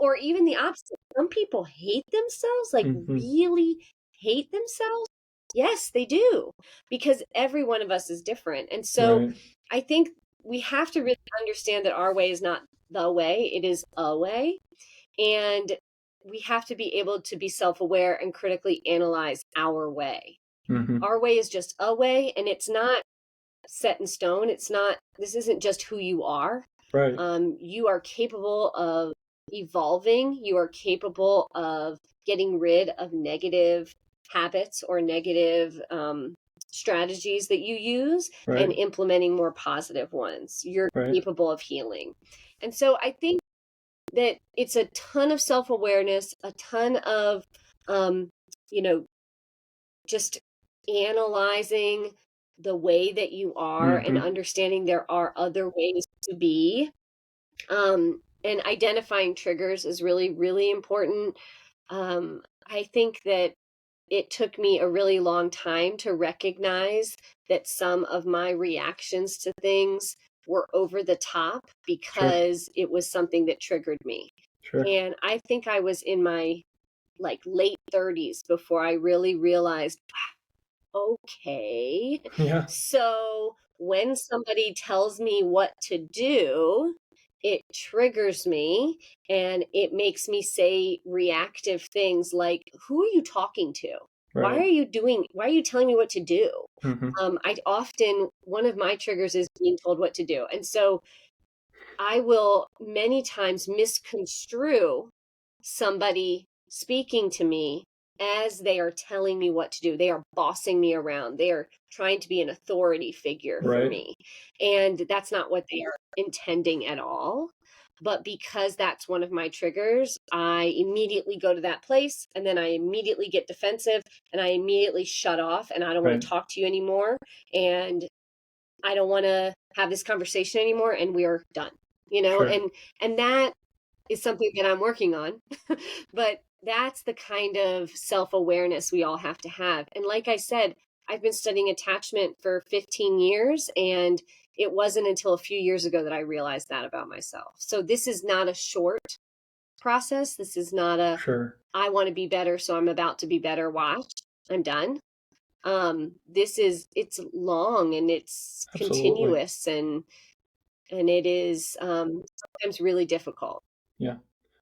or even the opposite. Some people hate themselves, like Hmm. really hate themselves. Yes, they do, because every one of us is different. And so Right. I think we have to really understand that our way is not the way, it is a way. And we have to be able to be self aware and critically analyze our way. Hmm. Our way is just a way, and it's not set in stone. It's not, this isn't just who you are. Right. You are capable of evolving, you are capable of getting rid of negative habits or negative strategies that you use and Right. implementing more positive ones. You're Right. capable of healing. And so I think that it's a ton of self-awareness, a ton of um, you know, just analyzing the way that you are and Hmm. understanding there are other ways to be. And identifying triggers is really, really important. I think that it took me a really long time to recognize that some of my reactions to things were over the top Sure. because it was something that triggered me. Sure. And I think I was in my like late 30s before I really realized, okay, Yeah. so when somebody tells me what to do, it triggers me and it makes me say reactive things like, who are you talking to? Right. Why are you telling me what to do? Hmm. One of my triggers is being told what to do. And so I will many times misconstrue somebody speaking to me as they are telling me what to do. They are bossing me around. They are trying to be an authority figure for Right. me. And that's not what they are intending at all. But because that's one of my triggers, I immediately go to that place and then I immediately get defensive and I immediately shut off and I don't want Right. to talk to you anymore. And I don't want to have this conversation anymore and we're done. Sure. And that is something that I'm working on. But that's the kind of self-awareness we all have to have. And like I said, I've been studying attachment for 15 years, and it wasn't until a few years ago that I realized that about myself. So this is not a short process. This is not a Sure. I want to be better, so I'm about to be better. Watch, I'm done. It's long and it's Absolutely. continuous, and it is sometimes really difficult. Yeah.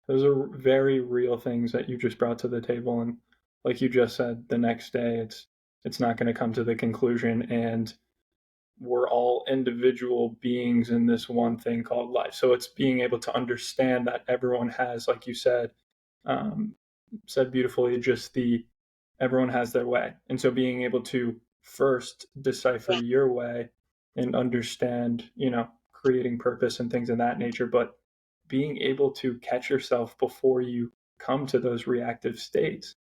Those are very real things that you just brought to the table. And like you just said, the next day it's not going to come to the conclusion, and we're all individual beings in this one thing called life. So it's being able to understand that everyone has, like you um, said beautifully, just the everyone has their way. And so being able to first decipher Yeah. your way and understand, creating purpose and things of that nature, but being able to catch yourself before you come to those reactive states.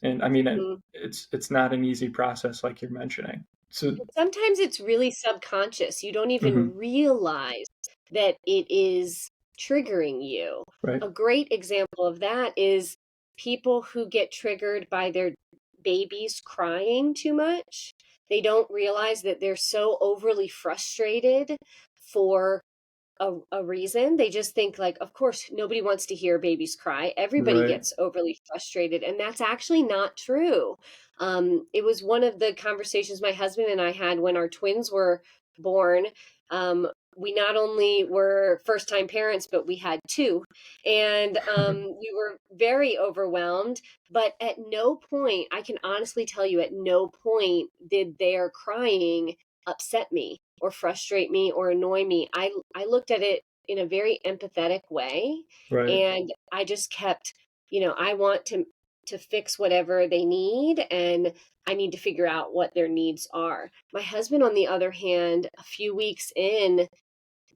And I mean, Mhm. it's not an easy process like you're mentioning. So, Sometimes it's really subconscious. You don't even mhm, realize that it is triggering you. right, A great example of that is people who get triggered by their babies crying too much. They don't realize that they're so overly frustrated for a reason. They just think like, of course, nobody wants to hear babies cry. Everybody right, gets overly frustrated, and that's actually not true. It was one of the conversations my husband and I had when our twins were born. Um, we not only were first time parents, but we had two. And we were very overwhelmed. But at no point, I can honestly tell you, at no point did their crying upset me or frustrate me or annoy me. I looked at it in a very empathetic way, right, and I just kept, I want to fix whatever they need, and I need to figure out what their needs are. My husband, on the other hand, a few weeks in,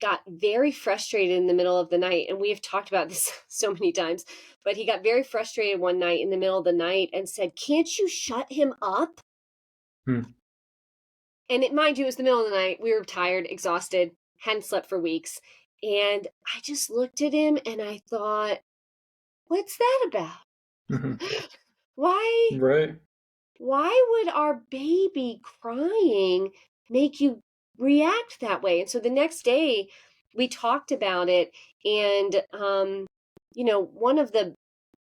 got very frustrated in the middle of the night. And we have talked about this so many times, but he got very frustrated one night in the middle of the night and said, "Can't you shut him up?" hmm, And mind you, it was the middle of the night. We were tired, exhausted, hadn't slept for weeks. And I just looked at him and I thought, what's that about? hmm, Why right, why would our baby crying make you react that way? And so the next day we talked about it, and one of the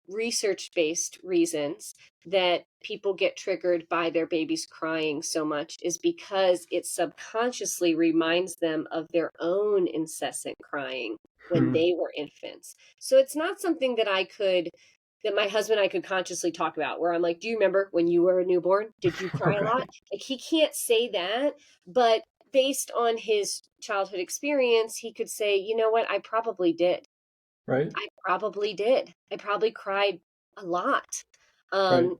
research based reasons that people get triggered by their babies crying so much is because it subconsciously reminds them of their own incessant crying when hmm, they were infants. So it's not something that my husband and I could consciously talk about where I'm like, "Do you remember when you were a newborn? Did you cry a lot?" right, Like he can't say that, but based on his childhood experience, he could say, "You know what? I probably did. right, I probably did. I probably cried a lot." right,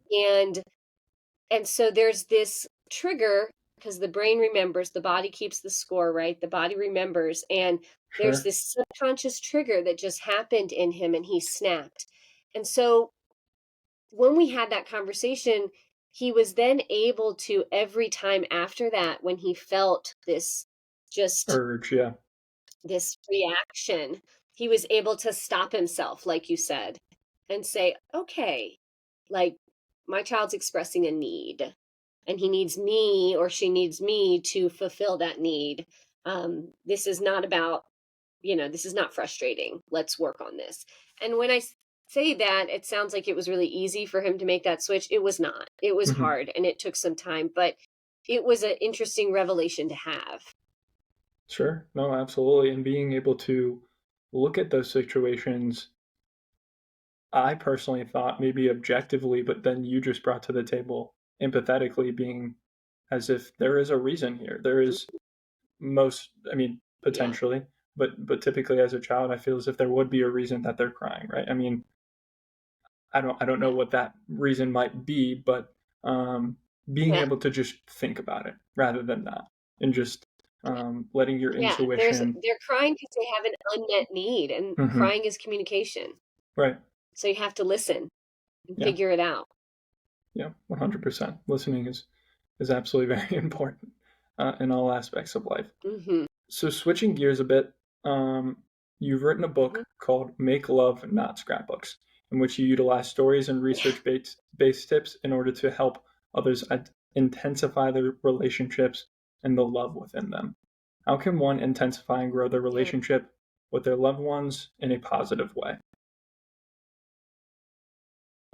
And so there's this trigger because the brain remembers, the body keeps the score, right? The body remembers, and there's sure, this subconscious trigger that just happened in him and he snapped. And so when we had that conversation, he was then able to, every time after that, when he felt just urge, yeah, this reaction, he was able to stop himself, like you said, and say, okay, like my child's expressing a need and he needs me or she needs me to fulfill that need. This is not about, this is not frustrating. Let's work on this. And when I say that, it sounds like it was really easy for him to make that switch. It was not. It was hmm, hard and it took some time, but it was an interesting revelation to have. sure, no, absolutely. And being able to look at those situations, I personally thought maybe objectively, but then you just brought to the table empathetically, being as if there is a reason here. There is I mean, Yeah. potentially, but typically as a child, I feel as if there would be a reason that they're crying, right? I mean, I don't know Yeah. what that reason might be, but being Yeah. able to just think about it rather than not, and just letting your Yeah, intuition. they're crying because they have an unmet need, and Hmm. crying is communication. Right. So you have to listen and Yeah. figure it out. Yeah. 100%. Listening is absolutely very important in all aspects of life. Hmm. So switching gears a bit, um, you've written a book called "Make Love, Not Scrapbooks," in which you utilize stories and Yeah. research-based tips in order to help others intensify their relationships and the love within them. How can one intensify and grow their Yeah. relationship with their loved ones in a positive way?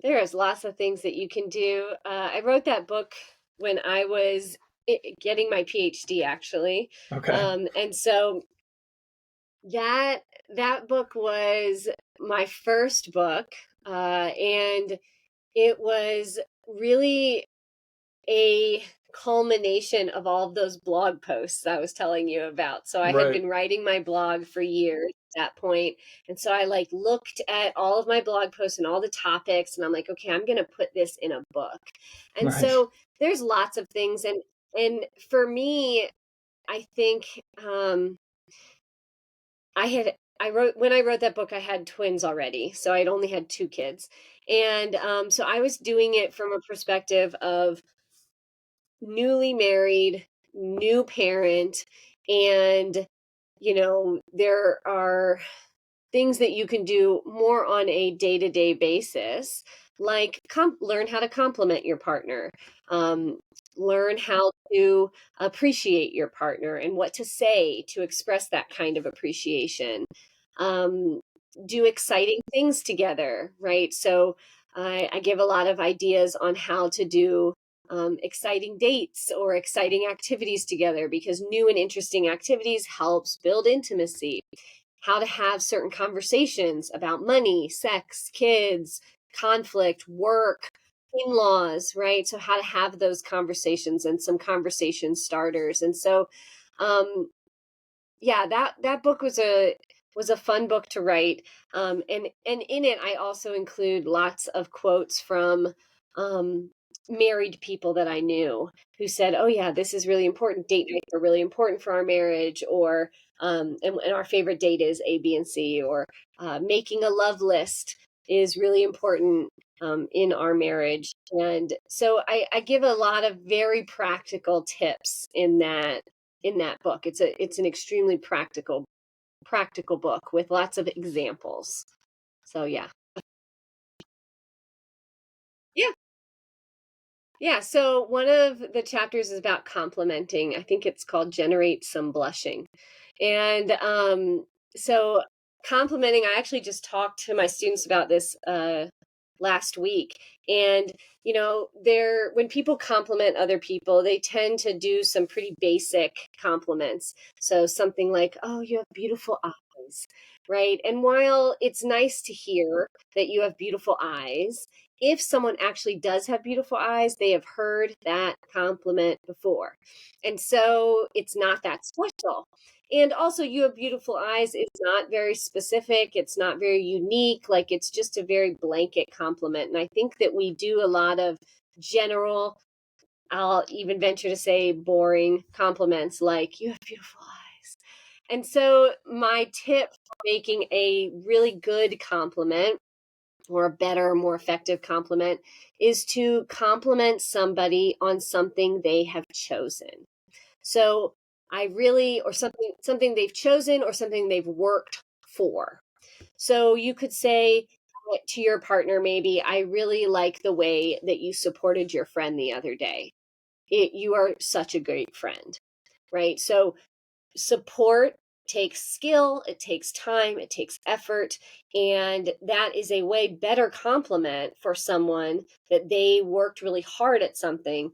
There's lots of things that you can do. I wrote that book when I was getting my PhD, actually. Okay. And so that that book was my first book, and it was really a culmination of all of those blog posts I was telling you about. So I had Right. been writing my blog for years at that point, and so I like looked at all of my blog posts and all the topics, and I'm like, okay, I'm going to put this in a book. And Nice. so there's lots of things, and for me, I think I wrote when I wrote that book, I had twins already, so I'd only had two kids, and so I was doing it from a perspective of newly married, new parent, and there are things that you can do more on a day-to-day basis, like learn how to compliment your partner, um, learn how to appreciate your partner and what to say to express that kind of appreciation, um, do exciting things together, right? So I give a lot of ideas on how to do exciting dates or exciting activities together, because new and interesting activities helps build intimacy. How to have certain conversations about money, sex, kids, conflict, work, in-laws, right? So how to have those conversations and some conversation starters. And so yeah, that book was a fun book to write, and in it I also include lots of quotes from um, married people that I knew who said, "Oh yeah, this is really important. Date nights are really important for our marriage," or and our favorite date is A, B, and C, or making a love list is really important in our marriage. And so I give a lot of very practical tips in that book. It's an extremely practical book with lots of examples. So yeah. Yeah. Yeah, so one of the chapters is about complimenting. I think it's called Generate Some Blushing. And so complimenting, I actually just talked to my students about this last week. And they're when people compliment other people, they tend to do some pretty basic compliments. So something like, "Oh, you have beautiful eyes." Right? And while it's nice to hear that you have beautiful eyes, if someone actually does have beautiful eyes, they have heard that compliment before. And so it's not that special. And also, "you have beautiful eyes" is not very specific. It's not very unique. Like, it's just a very blanket compliment. And I think that we do a lot of general, I'll even venture to say boring compliments like, "you have beautiful eyes." And so, my tip for making a really good compliment, or a better, more effective compliment, is to compliment somebody on something they have chosen. So or something they've chosen or something they've worked for. So you could say to your partner, maybe, "I really like the way that you supported your friend the other day. You are such a great friend," right? So support takes skill, it takes time, it takes effort, and that is a way better compliment for someone that they worked really hard at something,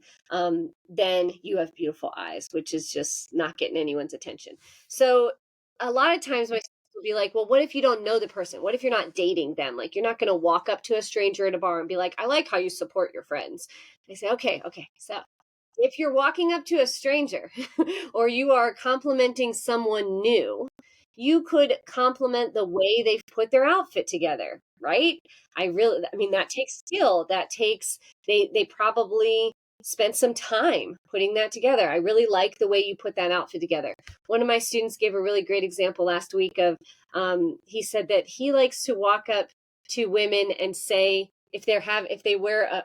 than "you have beautiful eyes," which is just not getting anyone's attention. So a lot of times my students will be like, "Well, what if you don't know the person? What if you're not dating them? Like, you're not going to walk up to a stranger at a bar and be like, 'I like how you support your friends.'" I say, okay, so if you're walking up to a stranger or you are complimenting someone new, you could compliment the way they've put their outfit together, right? I mean, that takes skill. That takes, they probably spent some time putting that together. I really like the way you put that outfit together. One of my students gave a really great example last week of, he said that he likes to walk up to women and say, if they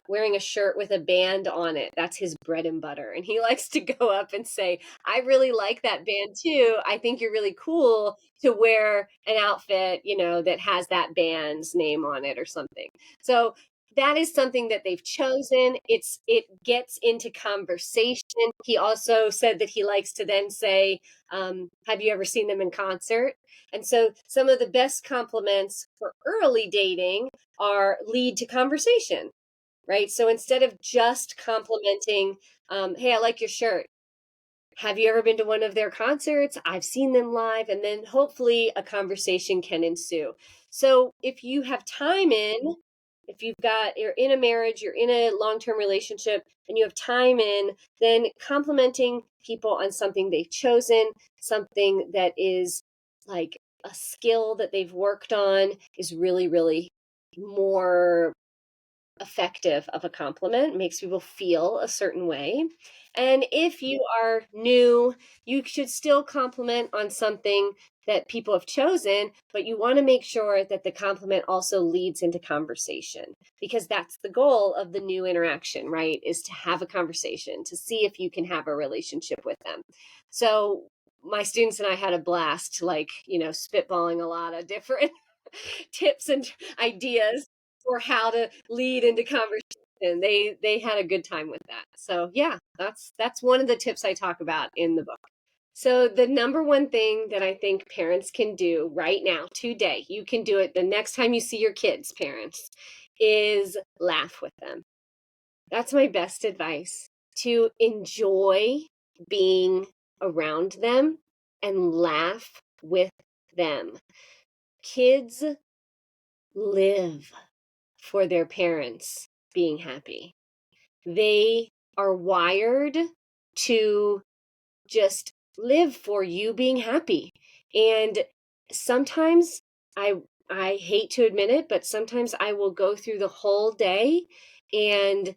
wearing a shirt with a band on it, that's his bread and butter. And he likes to go up and say, I really like that band too. I think you're really cool to wear an outfit, that has that band's name on it or something. So that is something that they've chosen. It gets into conversation. He also said that he likes to then say, have you ever seen them in concert? And so some of the best compliments for early dating are lead to conversation, right? So instead of just complimenting, hey, I like your shirt. Have you ever been to one of their concerts? I've seen them live. And then hopefully a conversation can ensue. So if you have time you're in a marriage, you're in a long-term relationship, and you have time then complimenting people on something they've chosen, something that is like a skill that they've worked on is really, really more effective of a compliment, makes people feel a certain way. And if you are new, you should still compliment on something that people have chosen, but you want to make sure that the compliment also leads into conversation, because that's the goal of the new interaction, right? Is to have a conversation, to see if you can have a relationship with them. So my students and I had a blast, spitballing a lot of different tips and ideas for how to lead into conversation. They had a good time with that. So yeah, that's one of the tips I talk about in the book. So the number one thing that I think parents can do right now, today, you can do it the next time you see your kids, parents, is laugh with them. That's my best advice, to enjoy being around them and laugh with them. Kids live for their parents being happy. They are wired to just live for you being happy. And sometimes I hate to admit it, but sometimes I will go through the whole day and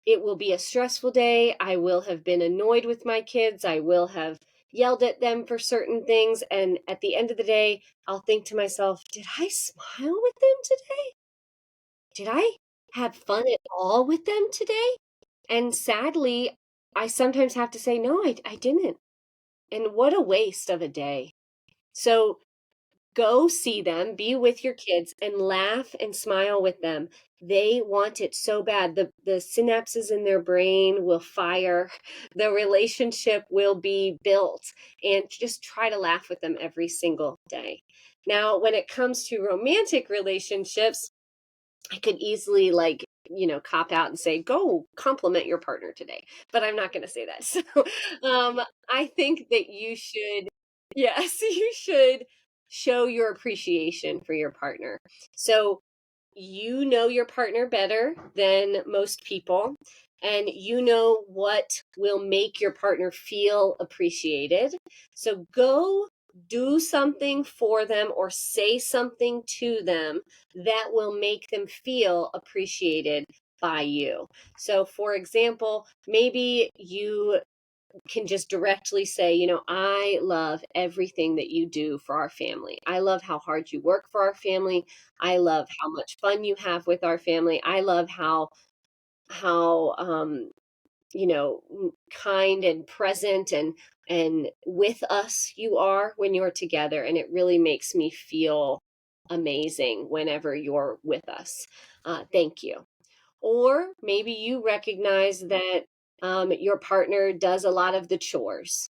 it will be a stressful day. I will have been annoyed with my kids. I will have yelled at them for certain things. And at the end of the day, I'll think to myself, did I smile with them today? Did I have fun at all with them today? And sadly, I sometimes have to say, no, I didn't. And what a waste of a day. So go see them, be with your kids, and laugh and smile with them. They want it so bad. The synapses in their brain will fire, the relationship will be built, and just try to laugh with them every single day. Now, when it comes to romantic relationships, I could easily cop out and say, go compliment your partner today. But I'm not going to say that. So I think that you should, yes, you should show your appreciation for your partner. So you know your partner better than most people, and you know what will make your partner feel appreciated. So go do something for them or say something to them that will make them feel appreciated by you. So, for example, maybe you can just directly say, I love everything that you do for our family. I love how hard you work for our family. I love how much fun you have with our family. I love how kind and present and with us you are when you're together, and it really makes me feel amazing whenever you're with us. Thank you. Or maybe you recognize that your partner does a lot of the chores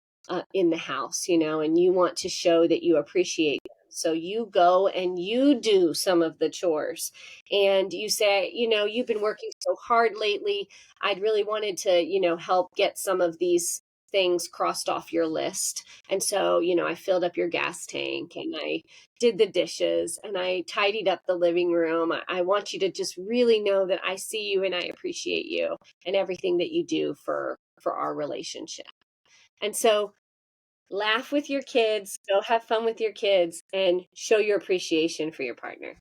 in the house, and you want to show that you appreciate them. So you go and you do some of the chores, and you say, you've been working so hard lately. I'd really wanted to, help get some of these things crossed off your list. And so, I filled up your gas tank and I did the dishes and I tidied up the living room. I want you to just really know that I see you and I appreciate you and everything that you do for our relationship. And so laugh with your kids, go have fun with your kids, and show your appreciation for your partner.